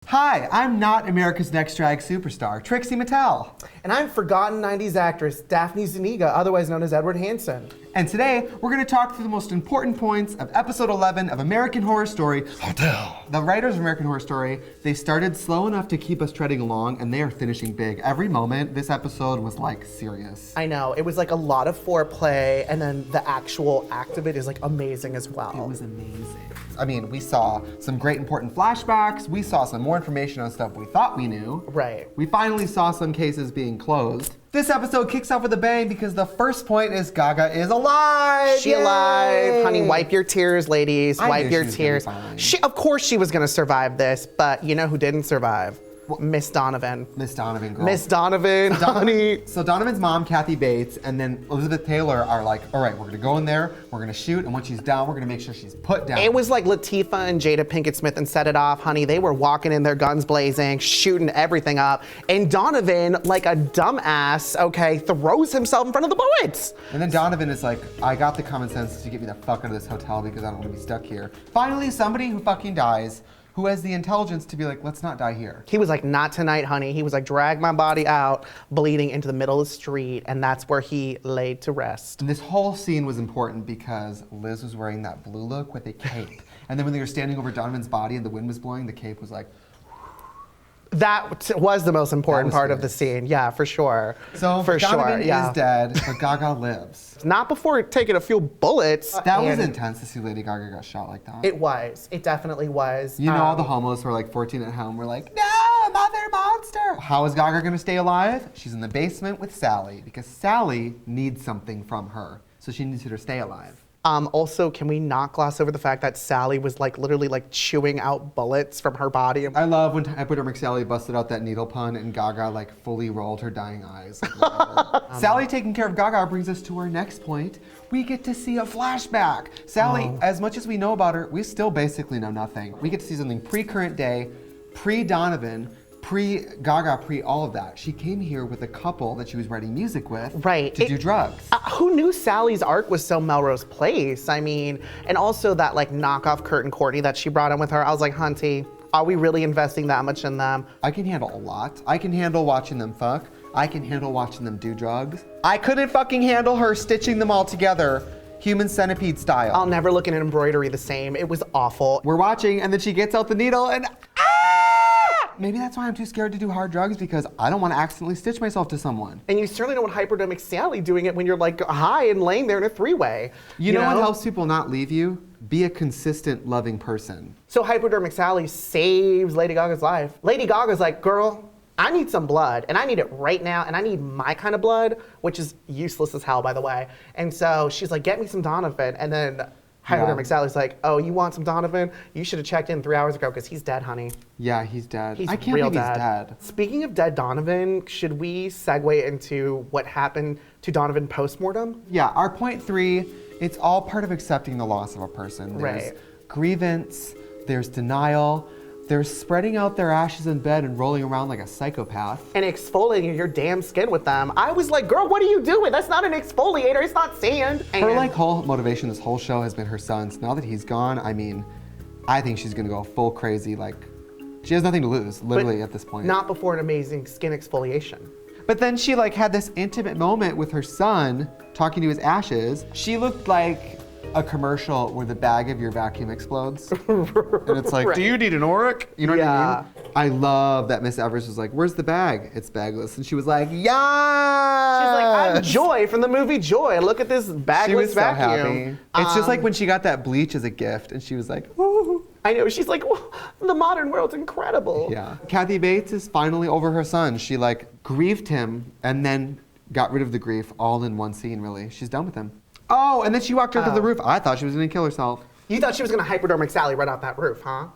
Hi, I'm not America's Next Drag Superstar, Trixie Mattel. And I'm forgotten 90s actress Daphne Zuniga, otherwise known as Edward Hansen. And today, we're going to talk through the most important points of episode 11 of American Horror Story, Hotel. The writers of American Horror Story, they started slow enough to keep us treading along, and they are finishing big. Every moment, this episode was like serious. I know, it was like a lot of foreplay, and then the actual act of it is like amazing as well. It was amazing. I mean, we saw some great important flashbacks, we saw some more information on stuff we thought we knew. Right. We finally saw some cases being closed. This episode kicks off with a bang because the first point is Gaga is alive! She alive. Honey, wipe your tears, ladies. Wipe your tears. Of course she was gonna survive this, but you know who didn't survive? Miss Donovan. Miss Donovan, girl. Miss Donovan, honey. So Donovan's mom, Kathy Bates, and then Elizabeth Taylor are like, all right, we're gonna go in there, we're gonna shoot, and once she's down, we're gonna make sure she's put down. It was like Latifah and Jada Pinkett Smith and Set It Off, honey. They were walking in there, guns blazing, shooting everything up. And Donovan, like a dumbass, okay, throws himself in front of the bullets. And then Donovan is like, I got the common sense to get me the fuck out of this hotel because I don't wanna be stuck here. Finally, somebody who fucking dies, who has the intelligence to be like, let's not die here. He was like, not tonight, honey. He was like, drag my body out, bleeding into the middle of the street, and that's where he laid to rest. And this whole scene was important because Liz was wearing that blue look with a cape. And then when they were standing over Donovan's body and the wind was blowing, the cape was like, that was the most important part of the scene. Yeah, for sure. So Donovan is dead, but Gaga lives. Not before taking a few bullets. That was intense to see Lady Gaga got shot like that. It was. It definitely was. You know, all the homos who are like 14 at home were like, no, mother monster. How is Gaga gonna stay alive? She's in the basement with Sally because Sally needs something from her. So she needs her to stay alive. Also, can we not gloss over the fact that Sally was like literally like chewing out bullets from her body? I love when Hypodermic Sally busted out that needle pun and Gaga like fully rolled her dying eyes. Sally taking care of Gaga brings us to our next point. We get to see a flashback. Sally, as much as we know about her, we still basically know nothing. We get to see something pre-current day, pre-Donovan, pre-Gaga, pre-all of that. She came here with a couple that she was writing music with to do drugs. Who knew Sally's arc was so Melrose Place? I mean, and also that like knockoff Kurt and Courtney that she brought in with her. I was like, Hunty, are we really investing that much in them? I can handle a lot. I can handle watching them fuck. I can handle watching them do drugs. I couldn't fucking handle her stitching them all together, Human Centipede style. I'll never look at an embroidery the same. It was awful. We're watching and then she gets out the needle and maybe that's why I'm too scared to do hard drugs because I don't want to accidentally stitch myself to someone. And you certainly don't want Hypodermic Sally doing it when you're like high and laying there in a three-way. You know what helps people not leave you? Be a consistent, loving person. So Hypodermic Sally saves Lady Gaga's life. Lady Gaga's like, girl, I need some blood and I need it right now and I need my kind of blood, which is useless as hell, by the way. And so she's like, get me some Donovan. And then Hypodermic Sally's like, oh, you want some Donovan? You should have checked in 3 hours ago because he's dead, honey. Yeah, he's dead. I can't believe he's dead. Speaking of dead Donovan, should we segue into what happened to Donovan postmortem? Yeah, our point 3, it's all part of accepting the loss of a person. There's grievance, there's denial, there's spreading out their ashes in bed and rolling around like a psychopath. And exfoliating your damn skin with them. I was like, girl, what are you doing? That's not an exfoliator, it's not sand. Her like whole motivation this whole show has been her son. So now that he's gone, I mean, I think she's gonna go full crazy. Like, she has nothing to lose, literally, at this point. Not before an amazing skin exfoliation. But then she like had this intimate moment with her son, talking to his ashes. She looked like a commercial where the bag of your vacuum explodes. And it's like, do you need an Oric? You know what I mean? I love that Miss Evers was like, where's the bag? It's bagless. And she was like, yeah. She's like, I'm Joy from the movie Joy. Look at this bagless she was vacuum. So happy. It's just like when she got that bleach as a gift and she was like, ooh. I know, she's like, well, the modern world's incredible. Yeah. Kathy Bates is finally over her son. She like grieved him and then got rid of the grief all in one scene, really. She's done with him. Oh, and then she walked up to the roof. I thought she was gonna kill herself. You thought she was gonna Hypodermic Sally right off that roof, huh?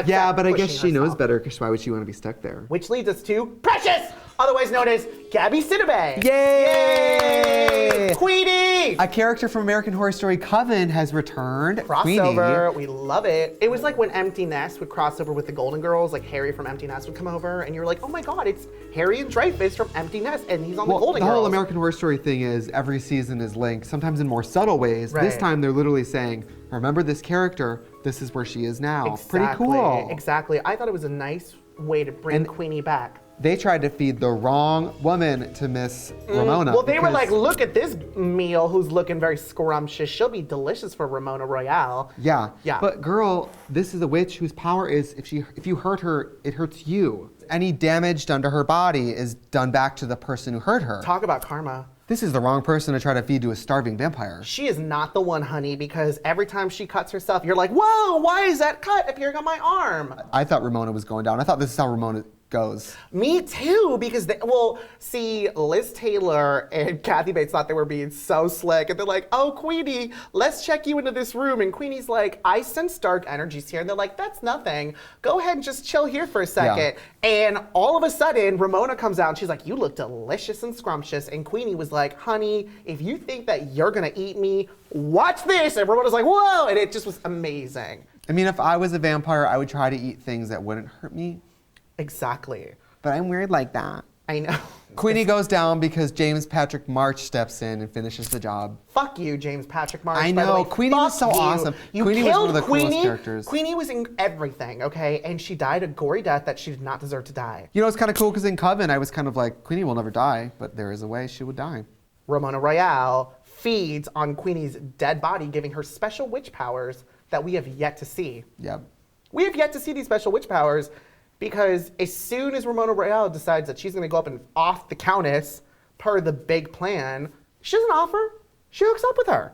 Yeah, but I guess she knows better because why would she want to be stuck there? Which leads us to Precious, otherwise known as Gabby Sidibe. Yay! Queenie! A character from American Horror Story Coven has returned. Crossover, Queenie. We love it. It was like when Empty Nest would cross over with the Golden Girls, like Harry from Empty Nest would come over, and you're like, oh my God, it's Harry and Dreyfus from Empty Nest, and he's on the Golden Girls. The whole American Horror Story thing is every season is linked, sometimes in more subtle ways. Right. This time they're literally saying, remember this character, this is where she is now. Exactly, Pretty cool. Exactly. I thought it was a nice way to bring Queenie back. They tried to feed the wrong woman to Miss Ramona. Well, they were like, look at this meal who's looking very scrumptious. She'll be delicious for Ramona Royale. Yeah. Yeah. But girl, this is a witch whose power is if you hurt her, it hurts you. Any damage done to her body is done back to the person who hurt her. Talk about karma. This is the wrong person to try to feed to a starving vampire. She is not the one, honey, because every time she cuts herself, you're like, whoa, why is that cut appearing on my arm? I thought Ramona was going down. I thought this is how Ramona goes. Me too, because see, Liz Taylor and Kathy Bates thought they were being so slick, and they're like, oh, Queenie, let's check you into this room. And Queenie's like, I sense dark energies here. And they're like, that's nothing. Go ahead and just chill here for a second. Yeah. And all of a sudden, Ramona comes out and she's like, you look delicious and scrumptious. And Queenie was like, honey, if you think that you're gonna eat me, watch this. And Ramona's like, whoa, and it just was amazing. I mean, if I was a vampire, I would try to eat things that wouldn't hurt me. Exactly. But I'm weird like that. I know. Queenie goes down because James Patrick March steps in and finishes the job. Fuck you, James Patrick March. I by the know. way. Queenie was so Fuck you. awesome. You Queenie was killed one of the Queenie. coolest characters. Queenie was in everything, okay? And she died a gory death that she did not deserve to die. You know, it's kind of cool because in Coven, I was kind of like, Queenie will never die, but there is a way she would die. Ramona Royale feeds on Queenie's dead body, giving her special witch powers that we have yet to see. Yep. We have yet to see these special witch powers because as soon as Ramona Royale decides that she's going to go up and off the Countess per the big plan, she doesn't offer. She hooks up with her.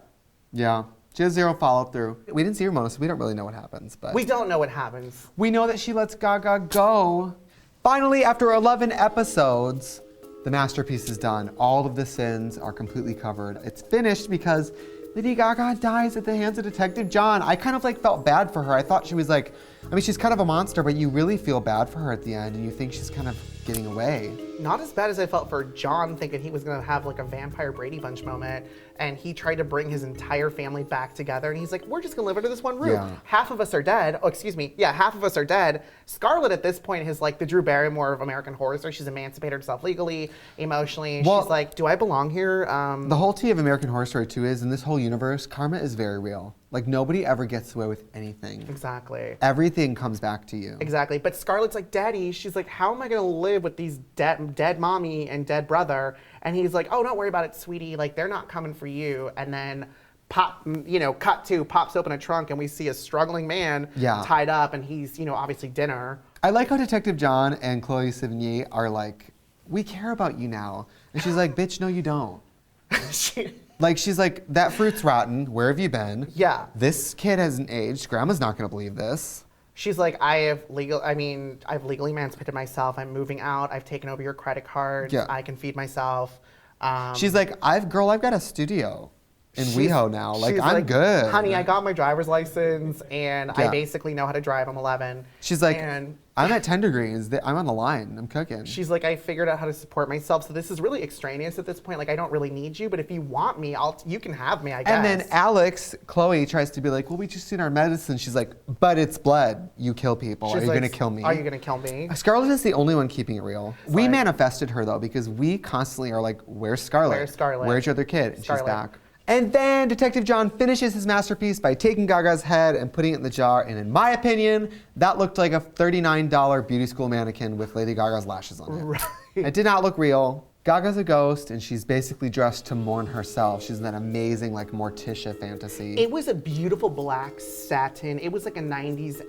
Yeah. She has zero follow through. We didn't see Ramona, so we don't really know what happens. But We don't know what happens. we know that she lets Gaga go. Finally, after 11 episodes, the masterpiece is done. All of the sins are completely covered. It's finished because Lady Gaga dies at the hands of Detective John. I kind of like felt bad for her. I thought she was like, I mean, she's kind of a monster, but you really feel bad for her at the end and you think she's kind of getting away. Not as bad as I felt for John, thinking he was gonna have like a vampire Brady Bunch moment, and he tried to bring his entire family back together, and he's like, we're just gonna live under this one roof. Yeah. Half of us are dead. Oh, excuse me. Yeah, half of us are dead. Scarlett at this point is like the Drew Barrymore of American Horror Story. She's emancipated herself legally, emotionally. Well, she's like, do I belong here? The whole tea of American Horror Story 2 is, in this whole universe, karma is very real. Like, nobody ever gets away with anything. Exactly. Everything comes back to you. Exactly. But Scarlett's like, Daddy, she's like, how am I going to live with these dead mommy and dead brother? And he's like, oh, don't worry about it, sweetie. Like, they're not coming for you. And then cut to, pops open a trunk and we see a struggling man tied up and he's, obviously dinner. I like how Detective John and Chloe Sevigny are like, we care about you now. And she's like, bitch, no, you don't. She's like, that fruit's rotten. Where have you been? Yeah. This kid hasn't aged. Grandma's not going to believe this. She's like, I've legally emancipated myself. I'm moving out. I've taken over your credit card. Yeah. I can feed myself. She's like, I've got a studio in WeHo now. Like, she's I'm good. Honey, I got my driver's license and I Yeah. basically know how to drive. I'm 11. She's like, and I'm at Tender Greens. I'm on the line. I'm cooking. she's like, I figured out how to support myself. So this is really extraneous at this point. Like, I don't really need you, but if you want me, you can have me, I guess. And then Alex, Chloe, tries to be like, well, we just seen our medicine. She's like, but it's blood. You kill people. She's Are you like, going to kill me? Are you going to kill me? Scarlett is the only one keeping it real. We like- manifested her, though, because we constantly are like, where's Scarlett? Where's Scarlett? Where's your other kid? And Scarlett. she's back. And then Detective John finishes his masterpiece by taking Gaga's head and putting it in the jar. And in my opinion, that looked like a $39 beauty school mannequin with Lady Gaga's lashes on it. Right. It did not look real. Gaga's a ghost, and she's basically dressed to mourn herself. She's in that amazing, like, Morticia fantasy. It was a beautiful black satin. It was like a 90s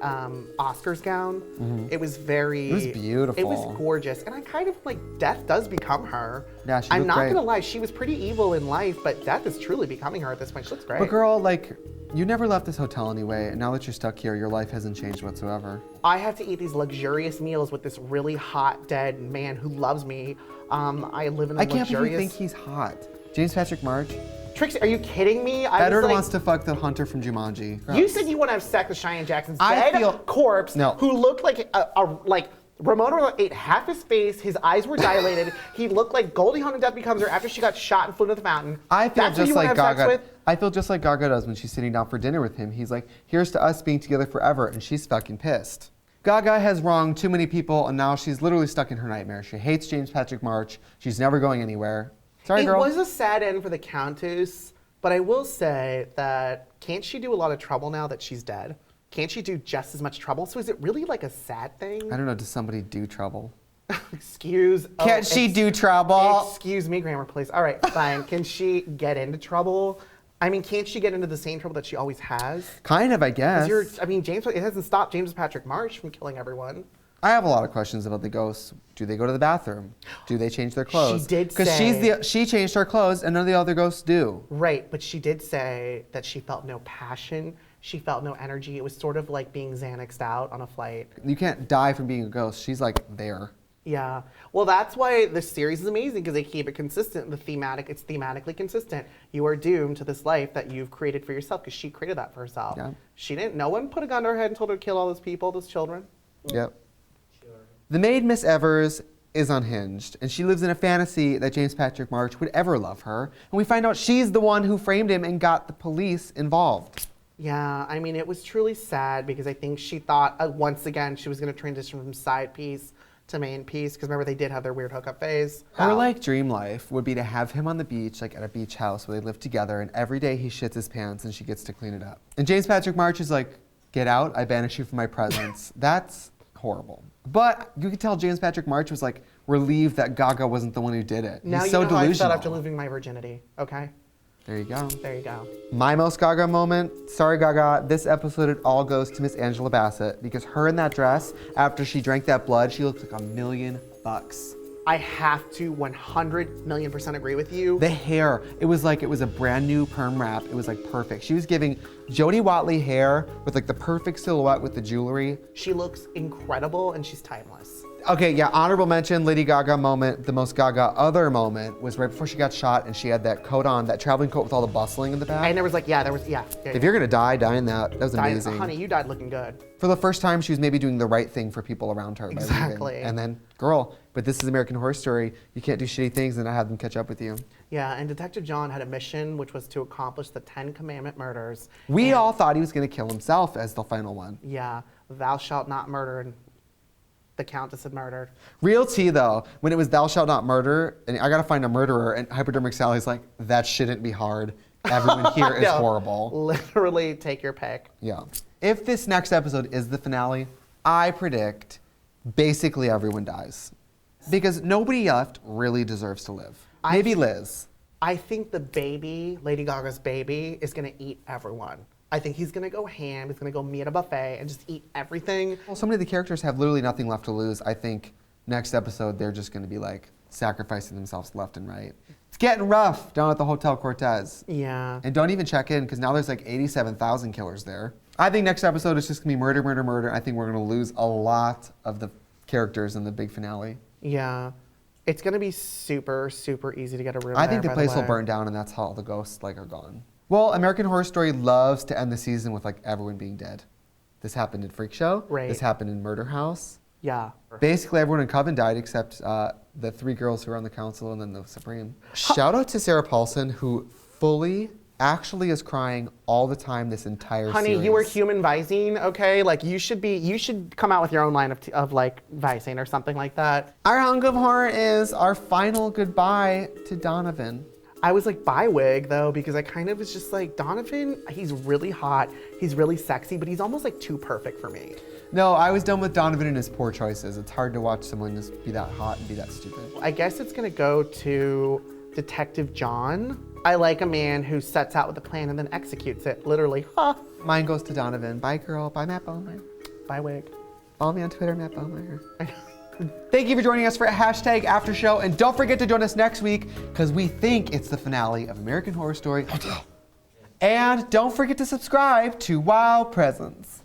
Oscars gown. It was very... It was beautiful. It was gorgeous. And I kind of like, death does become her. Yeah, she I'm looked not great. going to lie, she was pretty evil in life, but death is truly becoming her at this point. She looks great. But girl, like, you never left this hotel anyway, and now that you're stuck here, your life hasn't changed whatsoever. I have to eat these luxurious meals with this really hot, dead man who loves me. I live in a I can't luxurious... believe you think he's hot. James Patrick March? Trixie, are you kidding me? Edward wants to fuck the hunter from Jumanji. You said you want to have sex with Cheyenne Jackson's I dead feel- corpse, No. who looked like Ramona ate half his face. His eyes were dilated. He looked like Goldie Hawn in Death Becomes Her after she got shot and flew into the fountain. I feel That's who just you wanna like have sex Gaga. with? I feel just like Gaga does when she's sitting down for dinner with him. He's like, here's to us being together forever, and she's fucking pissed. Gaga has wronged too many people, and now she's literally stuck in her nightmare. She hates James Patrick March. She's never going anywhere. Sorry, girl. It was a sad end for the Countess, but I will say that can't she do a lot of trouble now that she's dead? can't she do just as much trouble? So is it really like a sad thing? I don't know, does somebody do trouble? Can't she do trouble? Excuse me, grammar please. All right, fine. Can she get into trouble? I mean, can't she get into the same trouble that she always has? Kind of, I guess. James, it hasn't stopped James Patrick March from killing everyone. I have a lot of questions about the ghosts. Do they go to the bathroom? Do they change their clothes? She did say... Because she changed her clothes and none of the other ghosts do. Right, but she did say that she felt no passion. She felt no energy. It was sort of like being Xanaxed out on a flight. You can't die from being a ghost. She's like there. Yeah. Well, that's why this series is amazing, because they keep it consistent. It's thematically consistent. You are doomed to this life that you've created for yourself, because she created that for herself. Yeah. No one put a gun to her head and told her to kill all those people, those children. Yep. The maid, Miss Evers, is unhinged, and she lives in a fantasy that James Patrick March would ever love her. And we find out she's the one who framed him and got the police involved. Yeah, I mean, it was truly sad, because I think she thought, once again, she was going to transition from side piece to main piece, because remember, they did have their weird hookup phase. Her dream life would be to have him on the beach, like at a beach house where they live together, and every day he shits his pants and she gets to clean it up. And James Patrick March is like, get out, I banish you from my presence. That's horrible. But you could tell James Patrick March was like relieved that Gaga wasn't the one who did it. Now He's so you know how delusional. I felt after losing my virginity, okay? There you go. There you go. My most Gaga moment, sorry Gaga, this episode it all goes to Miss Angela Bassett, because her in that dress, after she drank that blood, she looked like $1,000,000. I have to 100,000,000% agree with you. The hair, it was a brand new perm wrap. It was like perfect. She was giving Jodie Watley hair with like the perfect silhouette with the jewelry. She looks incredible and she's timeless. Okay, yeah, honorable mention, Lady Gaga moment. The most Gaga other moment was right before she got shot and she had that coat on, that traveling coat with all the bustling in the back. And there was If you're gonna die in that. That was amazing. Honey, you died looking good. For the first time, she was maybe doing the right thing for people around her. Exactly. And then, girl, but this is American Horror Story. You can't do shitty things and not have them catch up with you. Yeah, and Detective John had a mission, which was to accomplish the 10 Commandment murders. We all thought he was gonna kill himself as the final one. Yeah, thou shalt not murder, and the Countess had murdered. Real tea though, when it was thou shalt not murder, and I gotta find a murderer, and Hypodermic Sally's like, that shouldn't be hard. Everyone here is horrible. Literally, take your pick. Yeah. If this next episode is the finale, I predict basically everyone dies. Because nobody left really deserves to live. Maybe Liz. I think the baby, Lady Gaga's baby, is gonna eat everyone. I think he's gonna go ham, he's gonna go meet at a buffet and just eat everything. Well, so many of the characters have literally nothing left to lose. I think next episode they're just gonna be like sacrificing themselves left and right. It's getting rough down at the Hotel Cortez. Yeah. And don't even check in, because now there's like 87,000 killers there. I think next episode is just gonna be murder, murder, murder. I think we're gonna lose a lot of the characters in the big finale. Yeah. It's gonna be super, super easy to get a room I think there, the by place will way. burn down and that's how all the ghosts like are gone. Well, American Horror Story loves to end the season with like everyone being dead. This happened in Freak Show. Right. This happened in Murder House. Yeah. Basically everyone in Coven died except the 3 girls who were on the council and then the Supreme. Shout out to Sarah Paulson, who fully actually is crying all the time this entire Honey, series. you were human Visine, okay? Like you should come out with your own line of like Visine or something like that. Our hunk of horror is our final goodbye to Donovan. I was like bi-wig though, because I kind of was just like, Donovan, he's really hot, he's really sexy, but he's almost like too perfect for me. No, I was done with Donovan and his poor choices. It's hard to watch someone just be that hot and be that stupid. I guess it's gonna go to Detective John. I like a man who sets out with a plan and then executes it, literally. Ha! Mine goes to Donovan. Bye, girl. Bye, Matt Bowmeyer. Bi-wig. Follow me on Twitter, Matt Bowmeyer. Thank you for joining us for #AfterShow. And don't forget to join us next week, because we think it's the finale of American Horror Story. And don't forget to subscribe to Wow Presents.